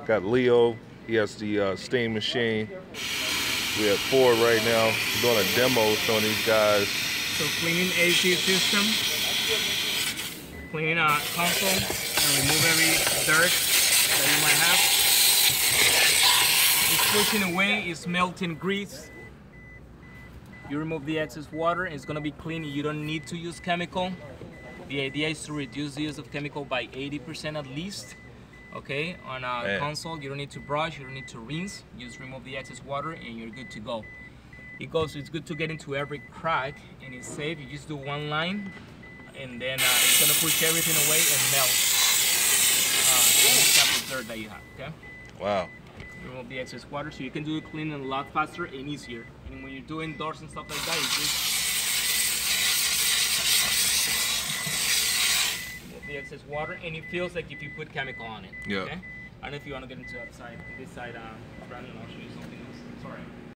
Got Leo. He has the steam machine. We have Ford right now doing a demo showing these guys. So clean AC system, clean console, and remove every dirt that you might have. It's pushing away, it's melting grease. You remove the excess water, it's gonna be clean. You don't need to use chemical. The idea is to reduce the use of chemical by 80% at least. Okay, on a console, you don't need to brush, you don't need to rinse. You just remove the excess water and you're good to go. It's good to get into every crack and it's safe. You just do one line and then it's gonna push everything away and melt any type of dirt that you have, okay? Wow. Remove the excess water so you can do the cleaning a lot faster and easier. And when you're doing doors and stuff like that, you just remove the excess water and it feels like if you put chemical on it, yeah. Okay? I don't know if you want to get into that side, this side, Brandon, I'll show you.